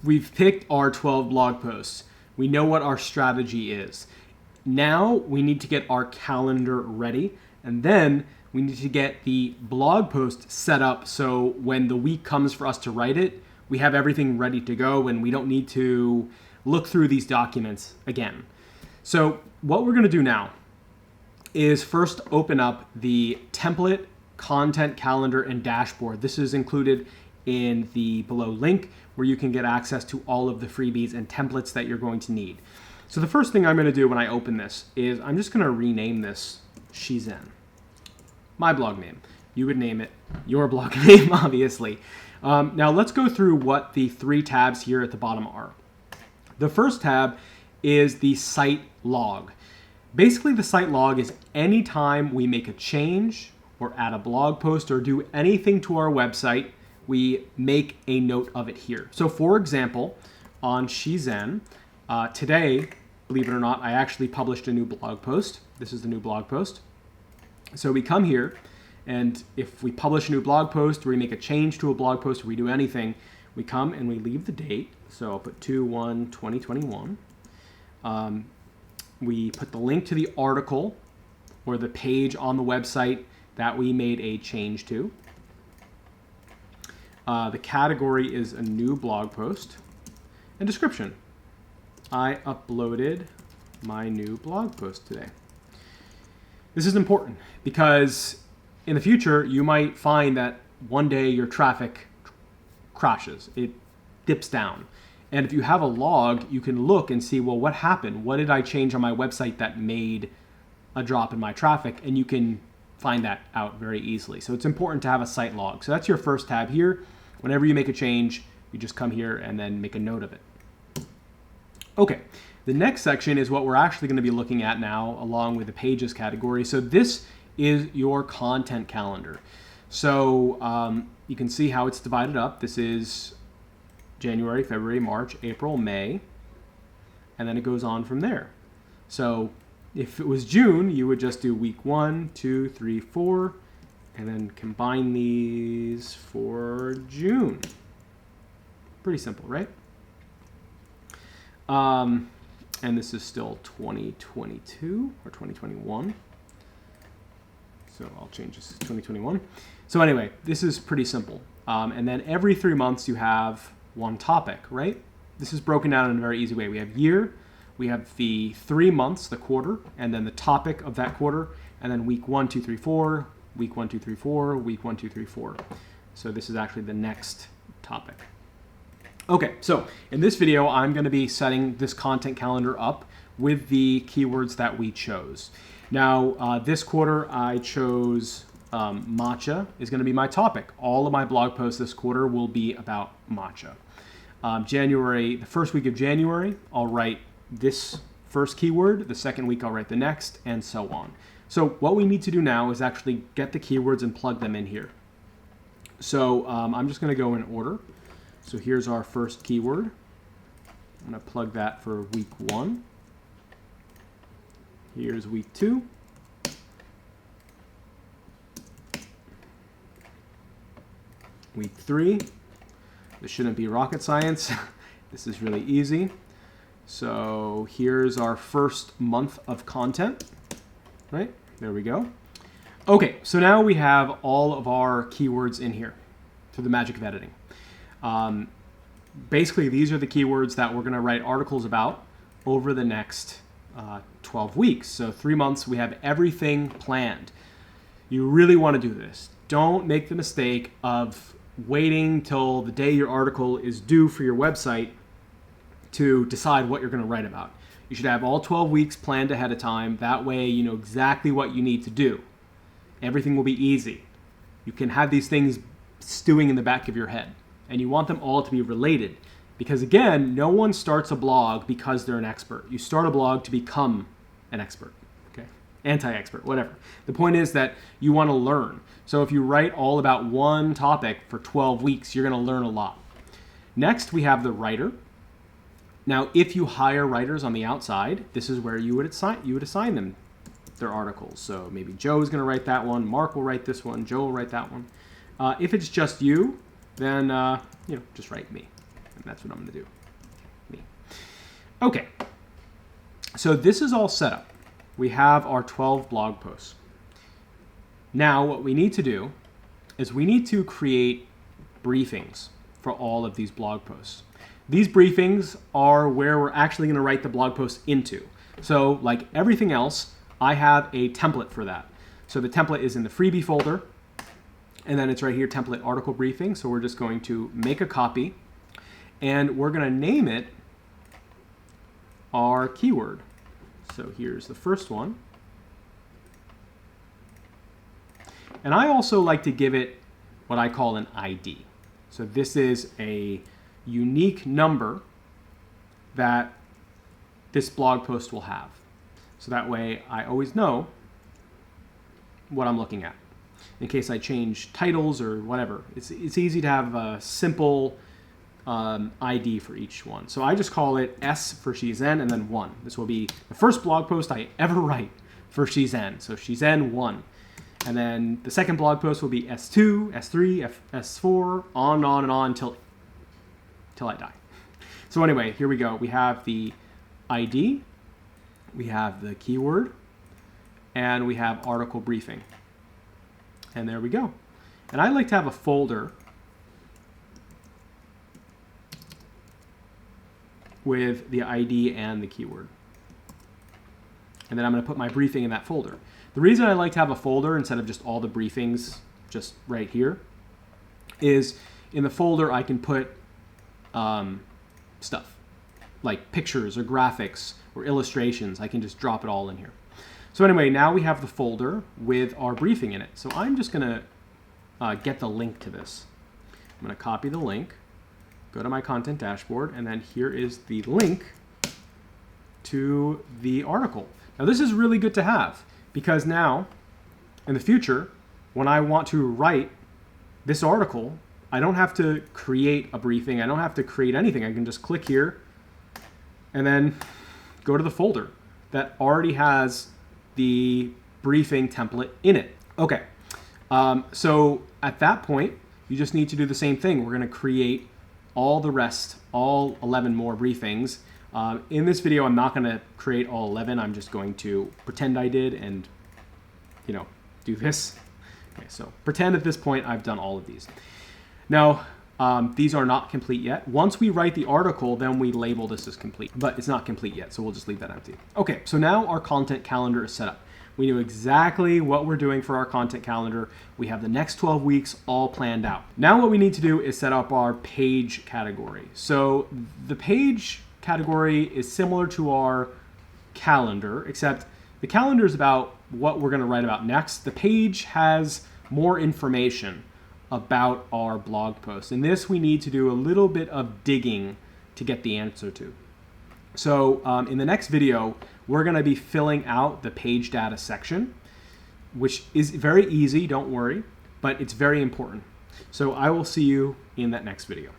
we've picked our 12 blog posts. We know what our strategy is. Now we need to get our calendar ready, and then we need to get the blog post set up so when the week comes for us to write it, we have everything ready to go and we don't need to look through these documents again. So what we're going to do now is first open up the template, content, calendar, and dashboard. This is included in the below link where you can get access to all of the freebies and templates that you're going to need. So the first thing I'm going to do when I open this is I'm just going to rename this Shizen. My blog name. You would name it your blog name, obviously. Now let's go through what the 3 tabs here at the bottom are. The first tab is the site log. Basically, the site log is anytime we make a change or add a blog post or do anything to our website, we make a note of it here. So for example, on Shizen, today, believe it or not, I actually published a new blog post. This is the new blog post. So we come here, and if we publish a new blog post, or we make a change to a blog post, or we do anything, we come and we leave the date. So I'll put 2/1/2021. We put the link to the article or the page on the website that we made a change to. The category is a new blog post. And description. I uploaded my new blog post today. This is important because in the future, you might find that one day your traffic crashes. It dips down. And if you have a log, you can look and see, well, what happened? What did I change on my website that made a drop in my traffic? And you can find that out very easily. So it's important to have a site log. So that's your first tab here. Whenever you make a change, you just come here and then make a note of it. Okay, the next section is what we're actually going to be looking at now, along with the pages category. So this is your content calendar. So you can see how it's divided up. This is January, February, March, April, May, and then it goes on from there. So if it was June, you would just do week 1, 2, 3, 4, and then combine these for June. Pretty simple, right? And this is still 2022 or 2021. So I'll change this to 2021. So anyway, this is pretty simple. And then every 3 months you have one topic, right? This is broken down in a very easy way. We have year, we have the 3 months, the quarter, and then the topic of that quarter, and then week 1, 2, 3, 4, week 1, 2, 3, 4, week 1, 2, 3, 4. So this is actually the next topic. Okay, so in this video, I'm going to be setting this content calendar up with the keywords that we chose. Now, this quarter, I chose matcha is going to be my topic. All of my blog posts this quarter will be about matcha. January, the first week of January, I'll write this first keyword. The second week, I'll write the next, and so on. So what we need to do now is actually get the keywords and plug them in here. So I'm just going to go in order. So here's our first keyword. I'm going to plug that for week 1. Here's week 2. Week 3. This shouldn't be rocket science. This is really easy. So here's our first month of content. Right? There we go. Okay, so now we have all of our keywords in here through the magic of editing. Basically, these are the keywords that we're going to write articles about over the next 12 weeks. So 3 months, we have everything planned. You really want to do this. Don't make the mistake of waiting till the day your article is due for your website to decide what you're going to write about. You should have all 12 weeks planned ahead of time. That way, you know exactly what you need to do. Everything will be easy. You can have these things stewing in the back of your head. And you want them all to be related. Because again, no one starts a blog because they're an expert. You start a blog to become an expert. Okay? Anti-expert, whatever. The point is that you want to learn. So if you write all about one topic for 12 weeks, you're going to learn a lot. Next, we have the writer. Now, if you hire writers on the outside, this is where you would assign them their articles. So maybe Joe is going to write that one, Mark will write this one, Joe will write that one. If it's just you, then just write me. And that's what I'm going to do. Me. Okay. So this is all set up. We have our 12 blog posts. Now what we need to do is we need to create briefings for all of these blog posts. These briefings are where we're actually going to write the blog post into. So like everything else, I have a template for that. So the template is in the freebie folder, and then it's right here, template article briefing. So we're just going to make a copy, and we're going to name it our keyword. So here's the first one. And I also like to give it what I call an ID. So this is a unique number that this blog post will have. So that way I always know what I'm looking at. In case I change titles or whatever, it's easy to have a simple ID for each one. So I just call it S for She's In and then 1. This will be the first blog post I ever write for She's In. So She's In 1. And then the second blog post will be S2, S3, S4, on and on till I die. So anyway, here we go. We have the ID, we have the keyword, and we have article briefing. And there we go. And I like to have a folder with the ID and the keyword. And then I'm going to put my briefing in that folder. The reason I like to have a folder instead of just all the briefings just right here is in the folder I can put stuff like pictures or graphics or illustrations. I can just drop it all in here. So anyway, now we have the folder with our briefing in it. So I'm just going to get the link to this. I'm going to copy the link, go to my content dashboard, and then here is the link to the article. Now this is really good to have because now in the future, when I want to write this article, I don't have to create a briefing. I don't have to create anything. I can just click here and then go to the folder that already has the briefing template in it. Okay, so at that point, you just need to do the same thing. We're going to create all the rest, all 11 more briefings. In this video, I'm not going to create all 11. I'm just going to pretend I did and, do this. Okay, so pretend at this point I've done all of these. Now, these are not complete yet. Once we write the article, then we label this as complete, but it's not complete yet, so we'll just leave that empty. Okay, so now our content calendar is set up. We know exactly what we're doing for our content calendar. We have the next 12 weeks all planned out. Now what we need to do is set up our page category. So the page category is similar to our calendar, except the calendar is about what we're going to write about next. The page has more information about our blog post. And this we need to do a little bit of digging to get the answer to. So in the next video, we're going to be filling out the page data section, which is very easy, don't worry, but it's very important. So I will see you in that next video.